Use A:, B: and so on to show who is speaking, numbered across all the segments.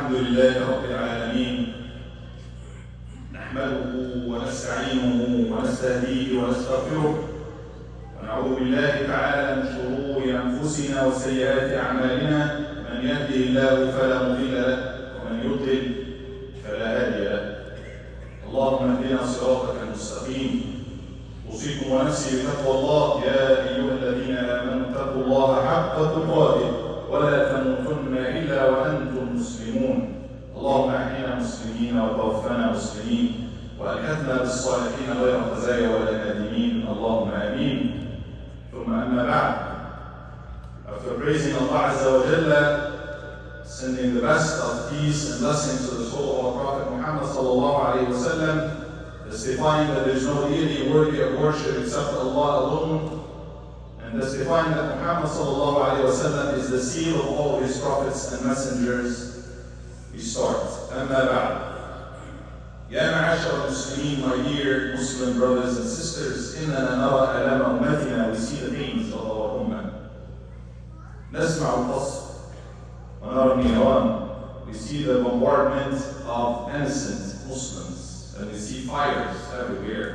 A: الحمد لله رب العالمين نحمده ونستعينه ونستهديه ونستغفره ونعوذ بالله تعالى من شرور أنفسنا وسيئات أعمالنا من يهده الله فلا مضل له ومن يضلل فلا هادي له. اللهم اهدنا صراطك المستقيم. أوصيكم ونفسي بتقوى الله يا أيها الذين آمنوا اتقوا الله حق تقاته ولا تموتن إلا وأنتم مسلمون. اللهم أحينا مسلمين وتوفنا مسلمين وألحقنا بالصالحين غير خزايا ولا نادمين. اللهم آمين. ثم أما بعد. After praising Allah Azza wa Jalla, sending the best of peace and blessings to the soul of our Prophet Muhammad sallallahu alayhi wa sallam, testifying that there is no deity worthy of worship except Allah alone, and testifying that Muhammad sallallahu alayhi wa sallam is the seal of all his prophets and messengers, we start. Amma ba'd. Ya ma'ashar al-Muslimin, my dear Muslim brothers and sisters, إننا نرى آلام أمتنا, we see the pains of our ummah. نسمع القصف ونرى النيران, we see the bombardment of innocent Muslims, and we see fires everywhere.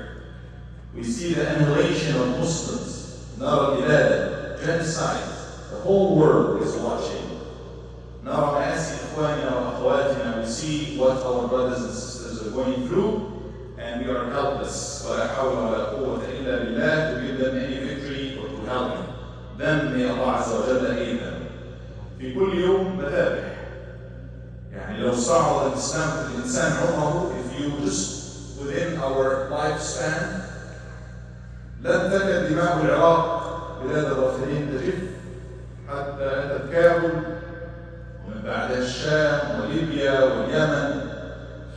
A: We see the annihilation of Muslims, نرى G.A.Z.A, genocide. The whole world is watching. نرى مآسي إخواننا وأخواتنا, we see what our brothers and sisters are going through, and we are helpless. ولا حول ولا قوة إلا بالله to give them any victory or to help them. May Allah Azza wa Jalla aid them. في كل يوم مذابح. يعني لو صعد الإنسان عمره, if you just within our lifespan, لن تكد دماء العراق بلاد الرافدين تجف حتى تتكامل، ومن بعدها الشام وليبيا واليمن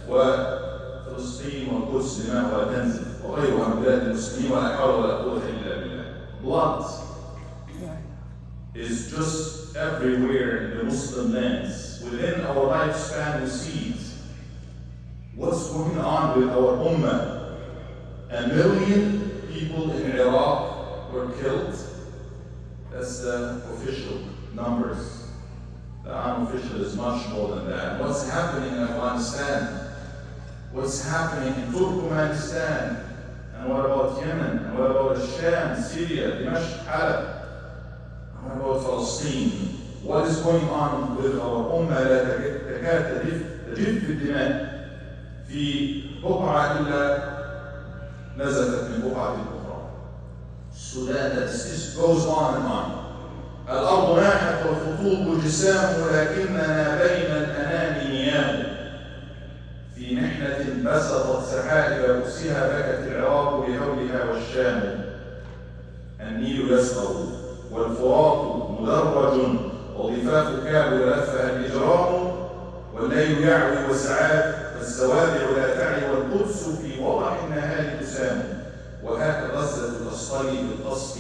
A: وفلسطين والقدس دماؤها تنزل وغيرها من بلاد المسلمين. ولا حول ولا قوة إلا بالله. Blood is just everywhere in the Muslim lands. Within our lifespan we see it. What's going on with our ummah? 1 million people in Iraq were killed. That's the official numbers. The unofficial is much more than that. What's happening in Afghanistan? What's happening in Turkmenistan? And what about Yemen? And what about Sham, Syria, Dimashq, Halab? And what about Palestine? What is going on with our ummah? لا تكاد تجف الدماء في بقعة إلا نزفت من بقعة أخرى. Sudan, this goes on and on. الأرض ناحت والخطوط جسام, ولكننا بين الأنام نيام. في محنة بسطت سحائب بؤسها بكت العراق بهولها والشام. النيل يسقط والفرات مدرج, وضفاف كابل لفها الإجرام. والليل يعوي وسعاد, فالسوابع لا تعي, والقدس في وضع النهار تسام. وهاك غزة الأسطل بالقصف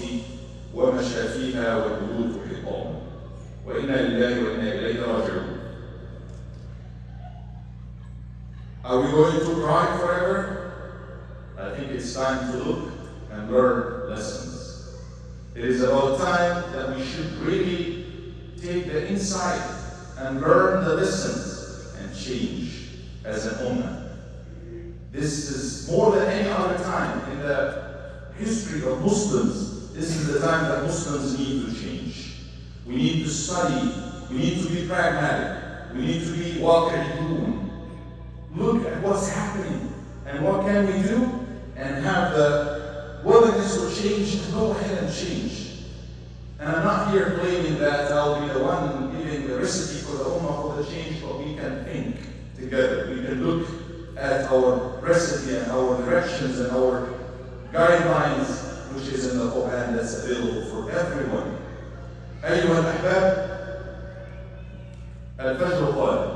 A: ومشافيها والبيوت حطام. وإنا لله وإنا إليه راجعون. Are we going to cry forever? I think it's time to look and learn lessons. It is about time that we should really take the insight and learn the lessons and change as an ummah. This is more than any other time in the history of Muslims. This is the time that Muslims need to change. We need to study. We need to be pragmatic. We need to be waqi'iyun. Look at what's happening and what can we do, and have the willingness to change, to go ahead and change. And I'm not here claiming that I'll be the one giving the recipe for the ummah for the change, but we can think together. We can look at our recipe and our directions and our guidelines, which is in the Quran, that's available for everyone. أيها الأحباب, الفجر قادم.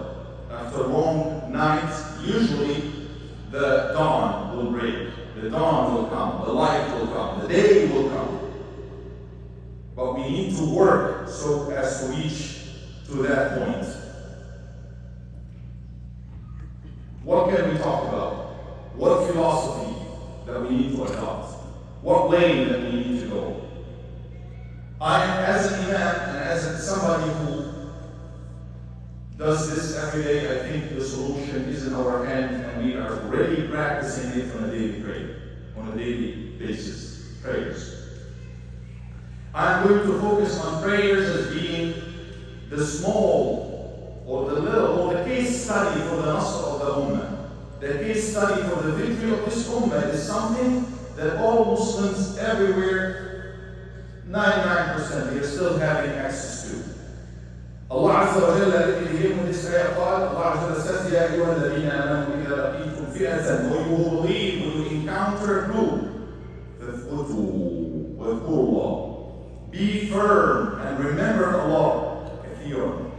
A: After a long night, usually the dawn will break. The dawn will come, the light will come, the day will come. But we need to work so as to reach to that point. What can we talk about? What philosophy that we need to adopt? What way that we need to go? I, as an imam and as somebody who does this every day, I think the solution is in our hands, and we are already practicing it on a daily basis. Prayers. I'm going to focus on prayers as being the small or the little or the case study for the Nasr of the Ummah. The case study for the victory of this Ummah is something that all Muslims everywhere, 99%, they are still having access to. Allah Azza wa Jalla in this ayah قال, Allah Azza wa Jalla says, يَا أَيُّهَا الَّذِينَ آمَنُوا إِذَا لَقِيتُمْ فِئَةً, when you believe, when you encounter a group, فَاثْبُتُوا وَاذْكُرُوا اللَّهَ. Be firm and remember Allah كثيرا.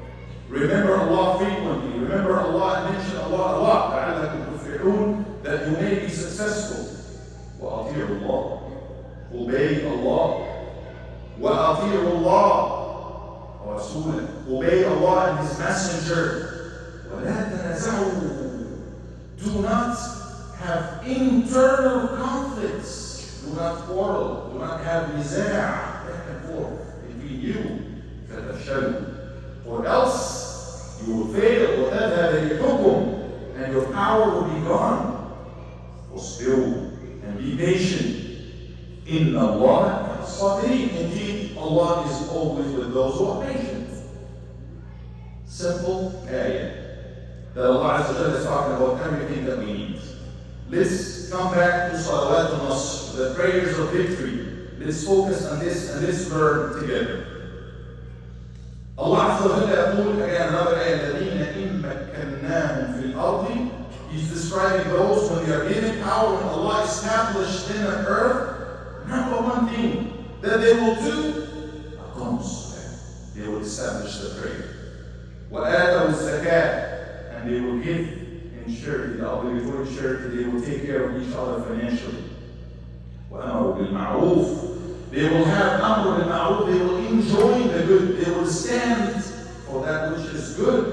A: Remember Allah frequently. Remember Allah and mention Allah a lot. لَعَلَّكُمْ تُفْلِحُونَ, that you may be successful. وَأَطِيعُوا اللَّهَ. Obey Allah. وَأَطِيعُوا اللَّهَ وَرَسُولَهُ. Obey Allah and His Messenger. وَلَا تَنَازَعُوا. Do not have internal conflicts. Do not quarrel. Do not have nizaa, back and forth between you. فَتَفْشَلُوا. Or else you will fail. وَتَذْهَبَ رِيحُكُمْ. And your power will be gone. وَاصْبِرُوا. And be patient. إِنَّ اللَّهَ صَبِرٍ. Indeed, Allah is always with those who are patient. Simple ayah. That Allah Azza wa Jalla is talking about everything that we need. Let's come back to Salawat al-Nasr, the prayers of victory. Let's focus on this and let's learn together. Allah Azza wa Jalla يقول, again, another ayah, الَّذِينَ إِن مَكَّنَّاهُمْ فِي الْأَرْضِ. He's describing those when they are given power, when Allah established in the earth, number one thing that they will do, they will establish the prayer. وَآتَوُا الزَّكَاةَ. And they will give in charity, the obligatory charity. They will take care of each other financially. وَأَمَرُوا بِالْمَعْرُوفِ. They will have amr bil-ma'ruf. They will enjoy the good. They will stand for that which is good.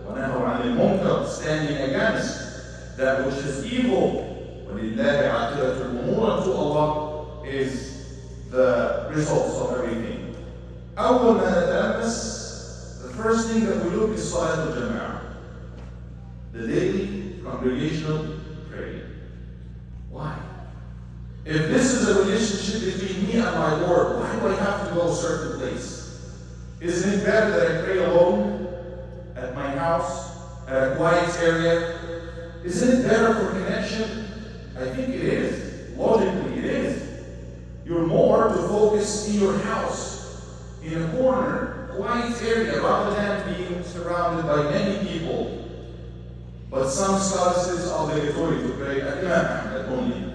A: وَنَهَوْا عَنِ الْمُنكَرِ. Standing against that which is evil. وَلِلَّهِ عَاقِبَةُ الْأُمُورِ. To Allah is the results of everything. أول ما نتلمس, the first thing that we look is Salat al-Jama'ah, the daily congregational prayer. Why? If this is a relationship between me and my Lord, why do I have to go a certain place? Isn't it better that I pray alone at my house, at a quiet area? Isn't it better for connection? I think it is. Logically, it is. You're more to focus in your house, in a corner, quiet area, rather than being surrounded by many people. But some scholars say it's obligatory to pray at Imam Ahmad only.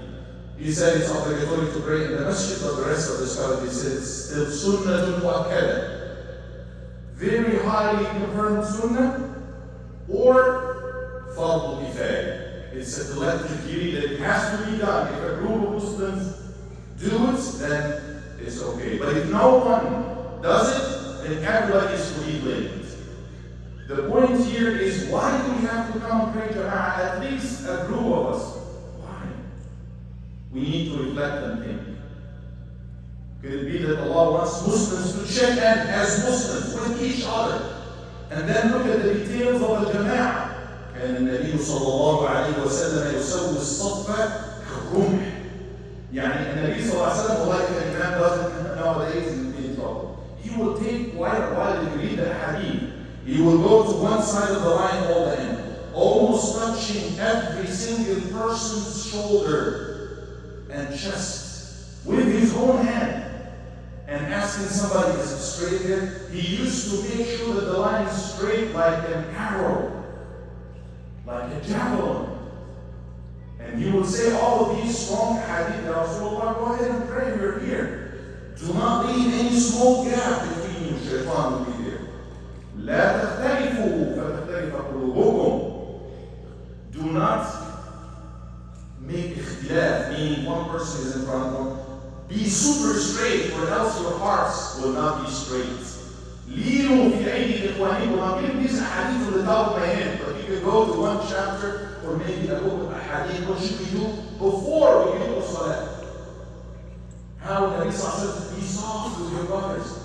A: He said it's obligatory to pray in the masjid, but the rest of the scholars, he said it's still sunnah mu'akkada. Very highly confirmed sunnah, or fardul kifaya. It's a collective duty that it has to be done. If a group of Muslims do it, then it's okay. But if no one does it, then everybody is to be blamed. The point here is, why do we have to come and pray Jama'ah? At least a group of us. Why? We need to reflect and think. Could it be that Allah wants Muslims to check in as Muslims with each other, and then look at the details of the Jama'ah? كان النبي صلى الله عليه وسلم يسوي الصف كالرمح. يعني النبي صلى الله عليه وسلم, like the Imam does it nowadays in trouble. He will take quite a while to read the hadith. He will go to one side of the line all the end, almost touching every single person's shoulder and chest with his own hand, and asking somebody, is it straight here? He used to make sure that the line is straight like an arrow, like a javelin. And he will say all of these strong hadith, Rasulullah, go ahead and pray, we're here. Do not leave any small gap between you, shaitan will be there. لا تختلفوا فتختلف قلوبكم. Do not make ikhtilaf, meaning one person is in front of one. Be super straight, or else your hearts will not be straight. لينوا في أيدي إخوانكم. I'm giving these hadith from the top of my head, but you can go to one chapter or maybe a book of hadith. What should we do before we do the salah? How Nabi said, be soft with your brothers.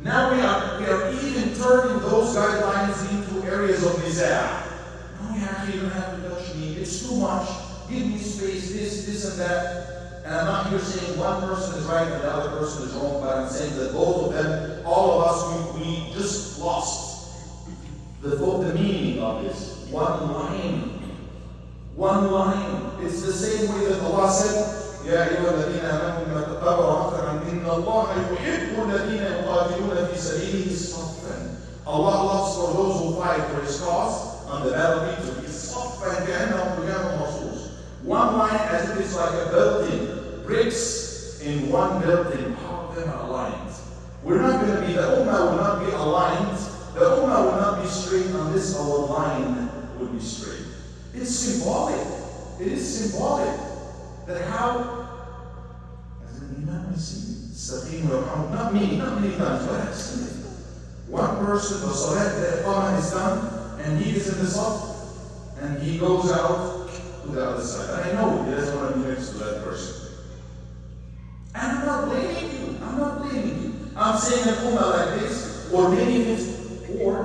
A: Now we are even turning those guidelines into areas of G.A.Z.A. No, you don't have to touch me. It's too much. Give me space, this and that. And I'm not here saying one person is right and the other person is wrong, but I'm saying that both of them, all of us, we just lost the meaning of this. One line. One line. It's the same way that Allah said, يا أيها الذين آمنوا اتقوا مثلا إن الله يحب الذين يقاتلون في سبيله صفا. Allah loves for those who fight for His cause on the battlefield to be صفا كأنهم بنيان مرصوص. One line as if it's like a building, bricks in one building, all of them are aligned. We're not going to be, the Ummah will not be aligned, the Ummah will not be straight unless our line will be straight. It's symbolic. It is symbolic that how, as an Imam I see, not many times, but I've seen it. One person, the Salat, the Iqamah is done, and he is in the Saf, and he goes out to the other side. And I know he doesn't want to be next to that person. And I'm not blaming you. I'm not blaming you. I'm saying an Ummah like this, or many of it, or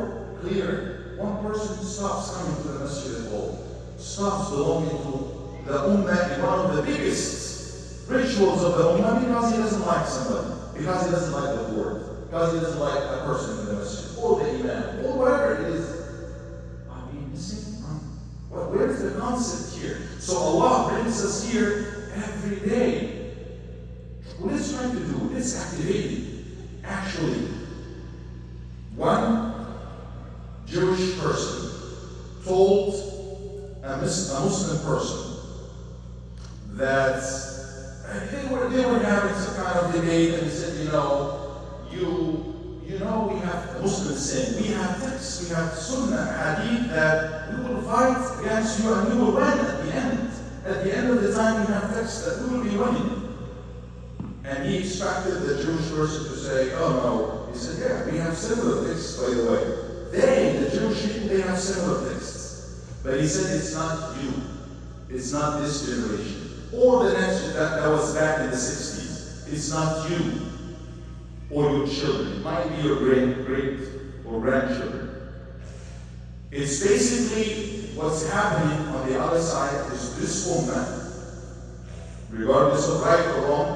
A: clear, one person stops coming to the Masjid al-Hall, stops belonging to the Ummah in one of the biggest rituals of the Ummah because he doesn't like somebody, because he doesn't like the word, because he doesn't like a person in the Masjid, or the Imam, or whatever it is. Are we missing? Where is the concept here? So Allah brings us here every day. What it's trying to do, it's activating. Actually, one Jewish person told a Muslim person that they were having some kind of debate, and he said, you know, we have Muslims saying, we have texts, we have Sunnah, Hadith, that we will fight against you and we will win at the end. At the end of the time, we have texts that we will be winning. And he expected the Jewish person to say, oh no. He said, yeah, we have similar texts, by the way. The Jewish people, they have similar texts. But he said, it's not you. It's not this generation. Or the next, that was back in the 60s. It's not you or your children. It might be your great or grandchildren. It's basically what's happening on the other side is this ummah, regardless of right or wrong,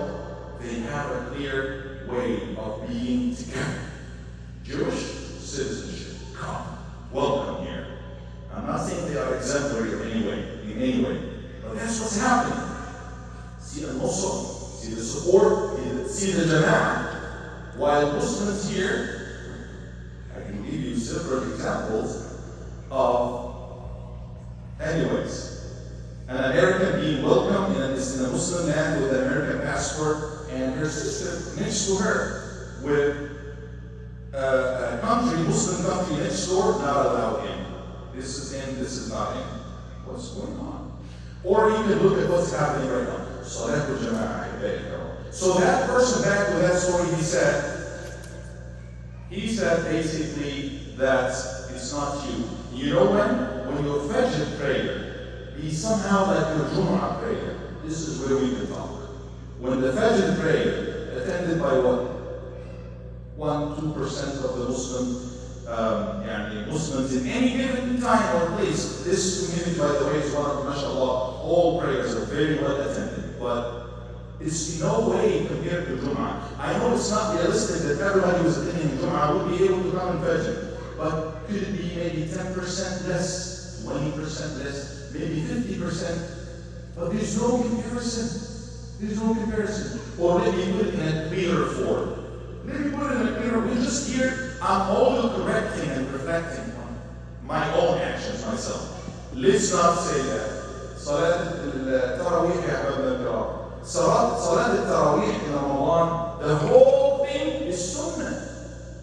A: they have a clear way of being together. Jewish citizenship, come, welcome here. I'm not saying they are exemplary in any way, but that's what's happening. See the Muslim, see the support, see the Jama'ah. While Muslims here, I can give you several examples of, anyways, an American being welcomed in a Muslim land with an American passport, and her sister next to her with a country, Muslim country next door, not allowed in. This is in, this is not in. What's going on? Or you can look at what's happening right now. Salat al-Jama'ah, there you go. So that person, back to that story, he said basically that it's not you. You know when your Fajr prayer is somehow like your Jum'ah prayer. This is where we can talk. When the Fajr prayer, attended by what? 1-2% of the Muslims in any given time or place. This community, by the way, is one of, mashallah, all prayers are very well attended. But it's in no way compared to Jum'ah. I know it's not realistic that everybody who's attending Jum'ah will be able to come in Fajr. But could it be maybe 10% less, 20% less, maybe 50%? But there's no comparison. There's no comparison. Or let me put it in a clearer form. Let me put it in a clearer form. We're just here, I'm only correcting and reflecting on my own actions myself. Let's not say that. Salat al-Tarawih, ya Ahbab. Salat al-Tarawih in Ramadan, the whole thing is Sunnah.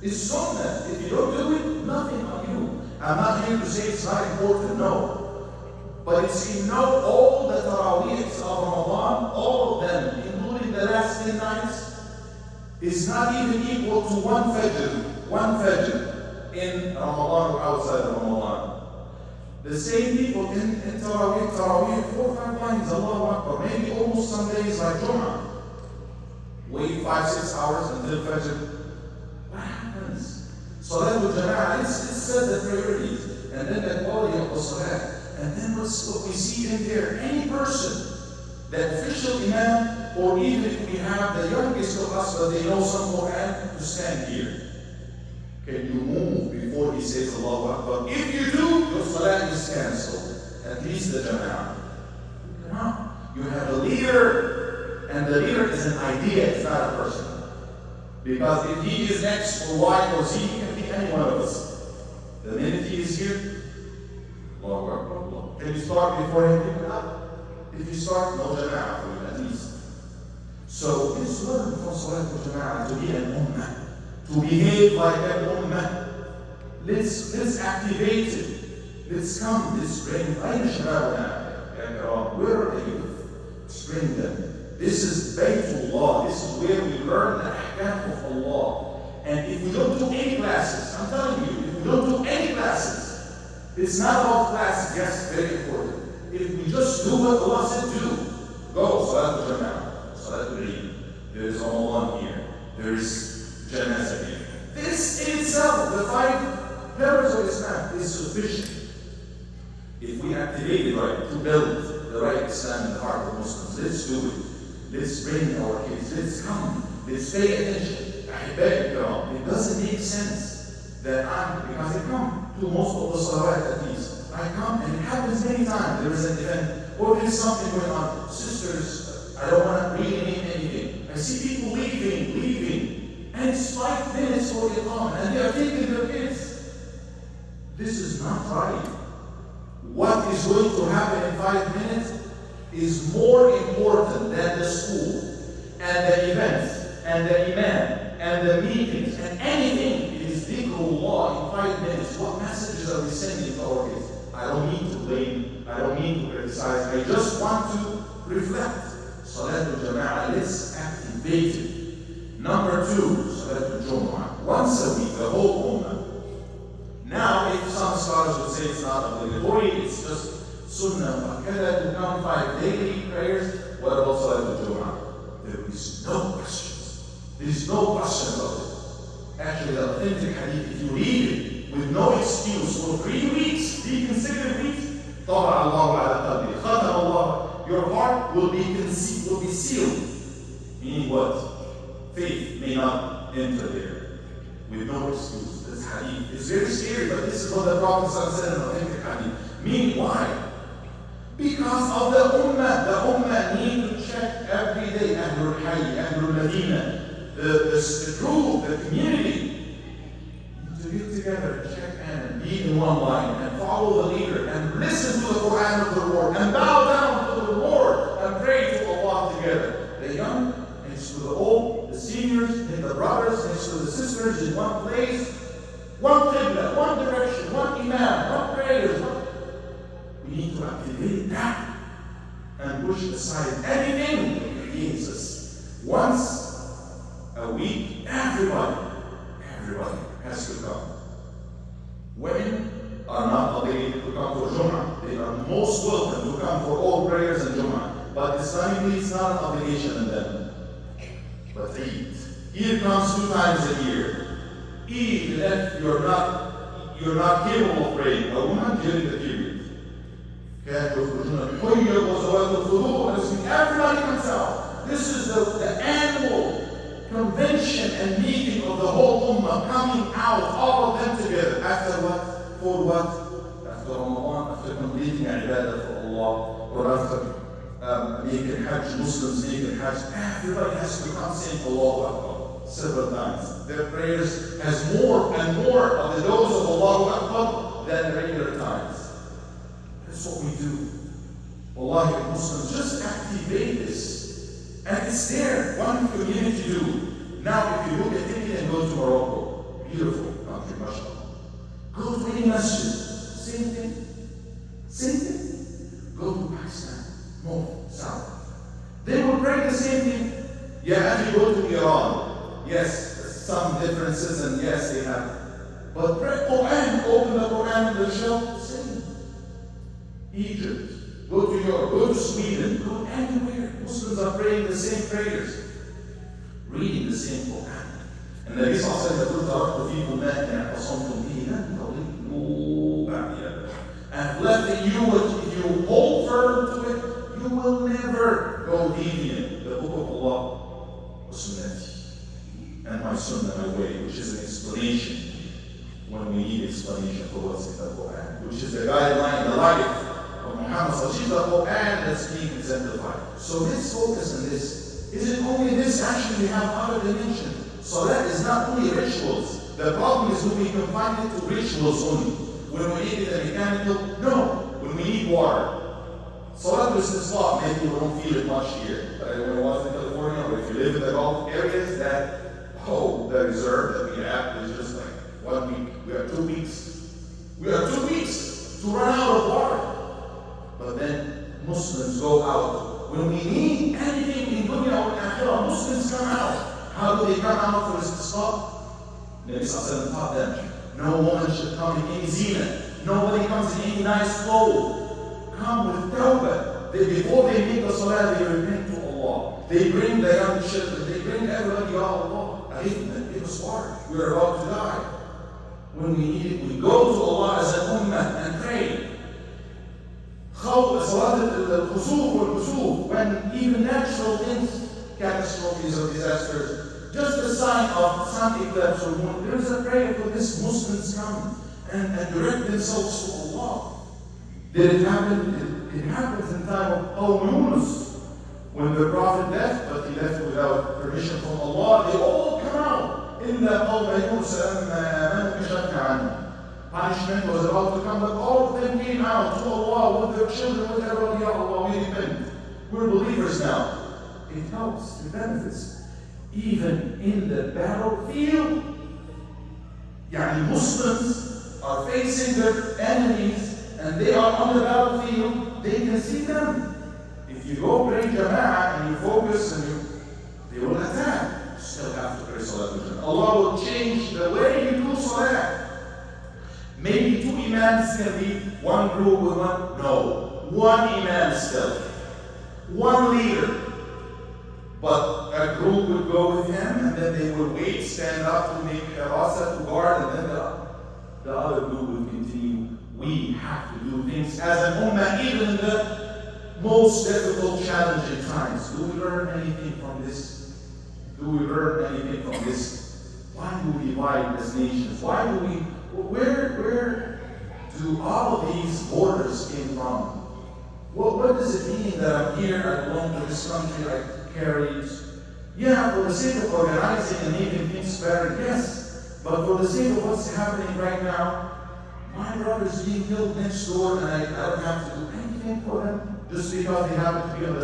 A: It's Sunnah. If you don't do it, nothing on you. I'm not here to say it's not important, no. But it's all the Taraweehs of Ramadan, all of them, including the last 10 nights, is not even equal to one Fajr in Ramadan or outside of Ramadan. The same people in Taraweeh, 4 or 5 times, Allahu Akbar, maybe almost some days like Jum'ah. Wait 5-6 hours until Fajr. What happens? Salat al-Jama'ah, it's set the priorities. and then the quality of the salat. And then what we see in there, any person, the official imam, or even if we have the youngest of us, but they know some Quran, to stand here. Can you move before he says Allahu Akbar? If you do, your salat is cancelled. At least the jama'ah. You cannot. You have a leader, and the leader is an idea, it's not a person. Because if he is X or Y or Z, he can be any one of us. The minute he is here, Allahu Akbar. Can you start before him? If you start, no jama'ah for you at least. So let's learn from Salat al-Jama'ah to be an ummah, to behave like an ummah. Let's activate it. Let's come, let's bring. Where are the youth? Let's bring them. This is Baytullah. This is where we learn the ahkam of Allah. And if we don't do any classes, I'm telling you, if we don't do any classes, it's not about classes, yes, very important. If we just do what Allah said do, go, Salat al-Jama'ah, Salat al-Eid. There is Ramadan here. There is G.A.Z.A. here. This in itself, the 5 pillars of Islam, is sufficient. If we activate it right, to build the right Islam in the heart of Muslims, let's do it. Let's bring our kids, let's come, let's pay attention. It doesn't make sense that because I come to most of the salawat at least. I come and it happens many times. There is an event or there is something going on. Sisters, I don't want to really name anything. I see people leaving, and it's 5 minutes for the Iqamah, and they are taking their kids. This is not right. What is going to happen in 5 minutes is more important than the school, and the events, and the imam, and the meetings, and anything. It is dhikrullah in 5 minutes. What messages are we sending to our kids? I don't mean to blame, I don't mean to criticize, I just want to reflect. Salat al-Jama'ah, let's activate it. Number 2, Salat al-Jum'ah. Once a week, the whole ummah. Now, if some scholars would say it's not obligatory, it's just sunnah, to come 5 daily prayers, what about Salat al-Jum'ah? There is no questions. There is no question about it. Actually, the authentic hadith, if you read it, with no excuse for 3 weeks, 3 consecutive weeks, طبع الله على قلبي, ختم Allah, your heart will be sealed. Meaning what? Faith may not enter there. With no excuse. This hadith is very scary, but this is what the Prophet said in authentic hadith. Meaning why? Because of the ummah. The ummah need to check every day. Ahlul Hayy, Ahlul Madinah, the group, the community, to get together and check in and be in one line and follow the leader and listen to the Quran of the Lord and bow down to the Lord and pray to Allah together. The young next to the old, the seniors and the brothers next to the sisters in one place, one qibla, one direction, one imam, one prayers. We need to activate that and push aside anything that against us. Once a week, everybody has to come. Women are not obligated to come for Jum'ah. They are most welcome to come for all prayers and Jum'ah. But Islamically, it's not an obligation on them. But Eid. Eid comes 2 times a year. Eid, if you're not capable of praying, a woman during the period. Everybody comes out. This is the annual convention and meeting of the whole ummah coming out, all of them together. After what? For what? After Ramadan, after completing ibadah for Allah, or after making Hajj, Muslims making Hajj. Everybody has to come saying Allahu Akbar several times. Their prayers has more and more of the dose of Allahu Akbar than regular times. That's what we do. Wallahi, Muslims, just activate this. And it's there, one community do. Now, if you look at India and go to Morocco, beautiful country, mashallah. Go to any masjid, same thing. Same thing. Go to Pakistan, north, south. They will pray the same thing. Yeah, and you go to Iran. Yes, some differences, and yes, they have. But pray Quran, open the Quran on the shelf, same. Egypt, go to Europe, go to Sweden, go anywhere. Muslims are praying the same prayers, reading the same Quran. And the Nabi sallallahu alayhi wa sallam, never go deviant. The book of Allah was sunnati, and my sunnah, my way, which is an explanation when we need explanation for what's in the Quran, which is the guideline, the life of Muhammad, which is the Quran that's being exemplified. So let's focus on this. Is it only this? Actually, we have other dimensions. Salat is not only rituals. The problem is when we confine it to rituals only. When we need it mechanical, no. When we need water. Salat is Islam. Maybe we don't feel it much here. But when I was in California, or if you live in the Gulf areas, the reserve that we have is just like 1 week. We have 2 weeks. We have 2 weeks to run out of water. But then Muslims go out. When we need anything in dunya or akhirah, Muslims come out. How do they come out for istisqa? Nabi Sallallahu taught them, no woman should come in any zina. Nobody comes in any nice clothes. Come with tawbah. Before they make the salah, they repent to Allah. They bring the young children. They bring everybody, Ya Allah, give us water. We're about to die. When we need it, we go to Allah as an ummah and pray. Salat al-khusuf wal-khusuf, when even natural things, catastrophes or disasters, just a sign of sun eclipse or moon, there is a prayer for this. Muslims come and direct themselves to Allah. Did it happen? It happens in time of Yunus, when the Prophet left, but he left without permission from Allah. They all come out. إِلَّا قَوْمَ يُونُسَ أَمَّا كَشَفْنَا عَنْهُ. Punishment was about to come, but all of them came out to Allah with their children, with everybody. Ya Allah, we repent. We're believers now. It helps, it benefits. Even in the battlefield, Muslims are facing their enemies and they are on the battlefield, they can see them. If you go pray Jama'ah and you focus they will attack. You still have to pray Salat al-Jama'ah. Allah will change the way you do Salat. Maybe 2 imams can be one group with one. No, 1 imam still. 1 leader. But a group would go with him, and then they would wait, stand up to make G.A.Z.A to guard, and then the other group would continue. We have to do things as an ummah, even in the most difficult, challenging times. Do we learn anything from this? Do we learn anything from this? Why do we divide as nations? Why do we? Where do all of these borders came from? What does it mean that I'm here, I belong to this country, I carry? Yeah, for the sake of organizing and making things better, yes. But for the sake of what's happening right now, my brother's being killed next door and I don't have to do anything for them just because they happen to be on the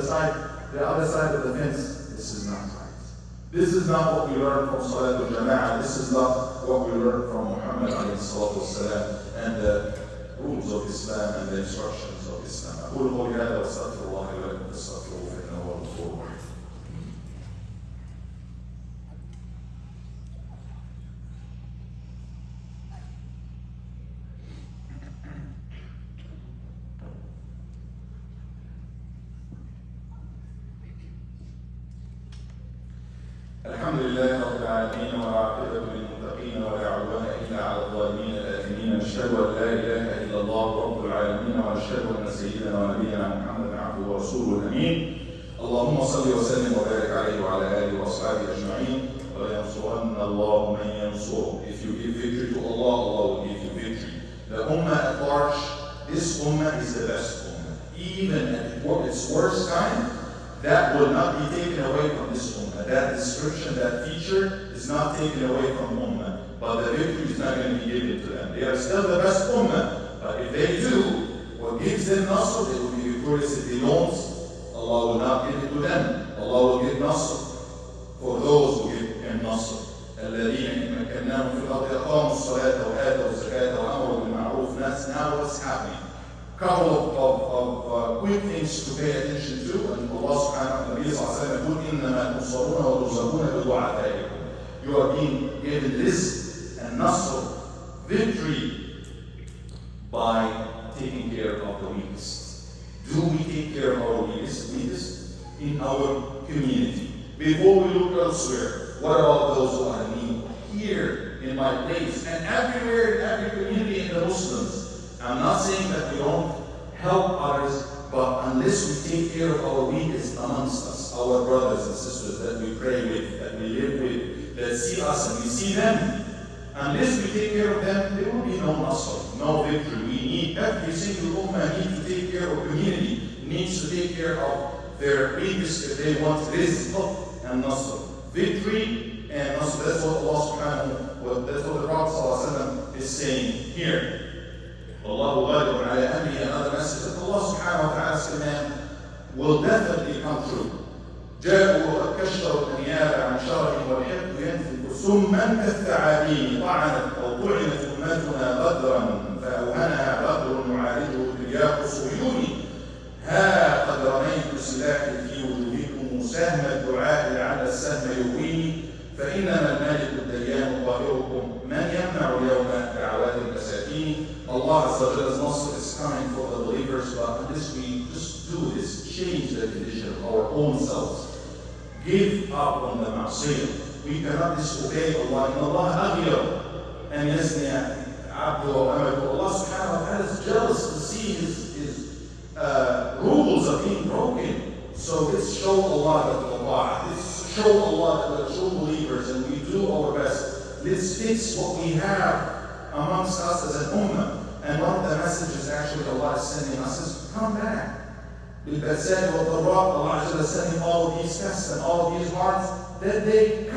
A: other side of the fence. This is not right. This is not what we learn from Salat al-Jama'ah. This is not what we learn from Muhammad and the rules of Islam and the instructions of Islam. أقول قولي هذا وأستغفر الله لي ولكم فاستغفروه إنه هو الغفور الرحيم. الحمد لله رب العالمين والعاقبة للمتقين ولا عدوان إلا على الظالمين الآثمين. نشهد أن لا إله إلا الله رب العالمين ونشهد أن سيدنا ونبينا محمدا عبده ورسوله الأمين. اللهم صل وسلم وبارك عليه وعلى آله وأصحابه أجمعين. وينصرن الله من ينصره. If you give victory to Allah, Allah will give you victory. The ummah at large, this ummah is the best ummah. Even at its worst time, that will not be taken away from this ummah. That description, that feature is not taken away from ummah. But the victory is not going to be given to them. They are still the best ummah. But if they do, what gives them nasr, they will be victorious. If they don't, Allah will not give it to them. Allah will give nasr for those who give him nasr. الذين إن مكناهم في الأرض أقاموا الصلاة وآتوا الزكاة وأمروا بالمعروف. That's now what's happening. Couple of quick things to pay attention to, and Allah subhanahu wa ta'ala يقول إنما تنصرون وترزقون بدعائكم. You are being given this and nasr, victory, by taking care of the weakest. Do we take care of our weakest in our community? Before we look elsewhere, what about those who are in need? Here in my place and everywhere in every community in the Muslims. I'm not saying that we don't help others, But unless we take care of our weakest amongst us, our brothers and sisters that we pray with, that we live with, that see us and we see them, unless we take care of them, there will be no nasr, no victory. We need, every single ummah needs to take care of community, needs to take care of their weakest if they want rizq and nasr. Victory and nasr. That's what Allah subhanahu wa ta'ala, that's what the Prophet sallallahu alaihi wasallam is saying here. Allahu ghalibun ala amrihi, another message that Allah subhanahu wa ta'ala's command will definitely come true. جاءوا وقد كشروا النيابة عن شرف والحقد ينفذ سما كالثعابين طعنت أو طعنت أمتنا غدرا فأوهنها غدر معالجه ترياق صهيوني ها قد رميت سلاحي في وجوهكم سهم الدعاء لعل السهم يهويني فإنما الملك الديان ظاهركم من يمنع اليوم دعوات المساكين. Allah Azza wa Jalla's Nasr is coming for the believers, but unless we just do this, change the condition of our own selves, give up on the ma'asiyah. We cannot disobey Allah. In Allah aghyar and yazni abdu wa amatu. Allah subhanahu wa ta'ala is jealous to see his rules are being broken. So let's show Allah that Allah. Let's show Allah that we're true believers and we do our best. Let's fix what we have amongst us as an ummah. And one of the messages actually Allah is sending us is come back. بالبأساء والضراء, Allah Azza is sending all of these tests and all of these warnings that they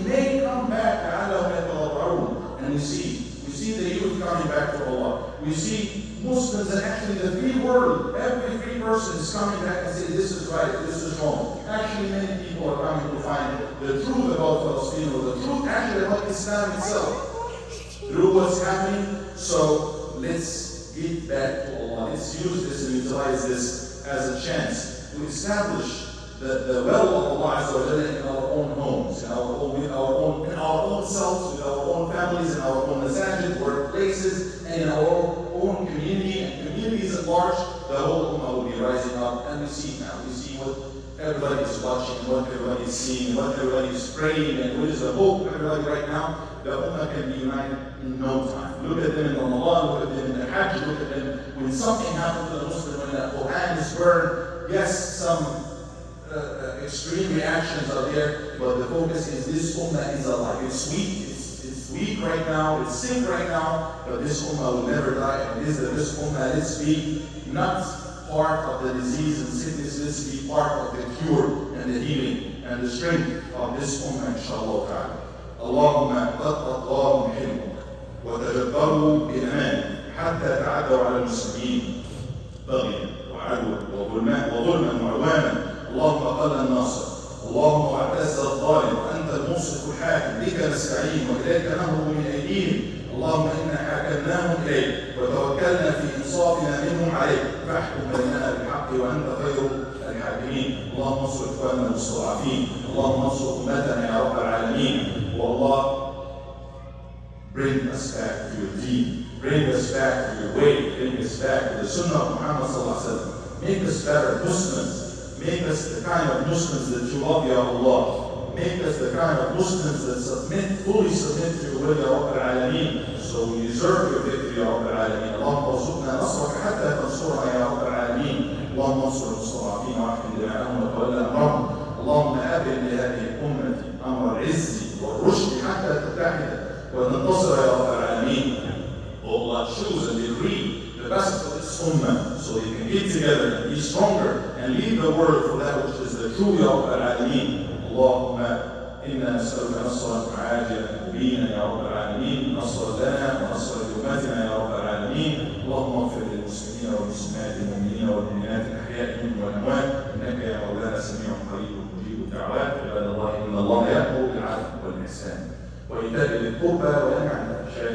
A: may come back. And we see the youth coming back to Allah. We see Muslims and actually the free world, every free person is coming back and saying this is right, this is wrong. Actually many people are coming to find the truth about Palestine, or the truth actually about Islam itself through what's happening. So let's get back to Allah. Let's use this and utilize this as a chance to establish the will of Allah Azza wa Jalla in our own homes, in our own selves, with our own families, in our own masajid, workplaces, and in our own community and communities at large. The whole ummah will be rising up, and we see now. We see what everybody is watching, what everybody is seeing, what everybody is praying, and what is the hope of everybody right now. The ummah can be united in no time. Look at them in Ramadan, look at them in the Hajj, look at them when something happens to the Muslim, when the Quran is burned. Yes, some extreme reactions are there, but the focus is this ummah is alive. It's weak, it's weak right now, it's sick right now, but this ummah will never die. And this ummah, let's be not part of the disease and sickness, let's be part of the cure and the healing and the strength of this ummah, inshallah ta'ala. اللهم قد أطغاهم حلمك وتجبروا بأمان حتى تعدوا على المسلمين بغيا وعدوا وظلما وعدوانا. اللهم قل الناصر، اللهم اعتز الظالم، وأنت المنصف الحاكم، بك نستعين وإليك نهرب من أيديهم. اللهم إنا حاكمناهم إليك وتوكلنا في إنصافنا منهم عليك، فاحكم بيننا بالحق وأنت خير الحاكمين. اللهم انصر إخواننا المستضعفين، اللهم انصر أمتنا يا رب العالمين. Allah, bring us back to your deen, bring us back to your way, bring us back to the sunnah of Muhammad sallallahu alaihi wasallam. Make us better Muslims, make us the kind of Muslims that you love, Ya Allah. Make us the kind of Muslims that fully submit to your will, Ya Rabb al-Alameen. So we deserve your victory, Ya Rabb al-Alameen. اللهم ارزقنا نصرك حتى تنصرنا يا رب العالمين. اللهم انصر المستضعفين واحفظ دماءهم وتولى امرهم. اللهم ابن لهذه الامه امر العز والرشد حتى تتحد وننتصر يا رب العالمين. Oh Allah, choose and decree the best for this ummah so they can get together and be stronger and lead the world for that which is the true Ya Rabb al-Alameen. اللهم إنا نسألك نصرا عاجلا مبينا يا رب العالمين، نصرا لنا ونصرا لأمتنا يا رب العالمين. اللهم اغفر للمسلمين والمسلمات المؤمنين والمؤمنات الأحياء منهم والأموات، إنك يا مولانا سميع قريب مجيب الدعوات. عباد الله إن الله يأمر بالعدل والإحسان وإيتاء ذي القربى وينهى عن الفحشاء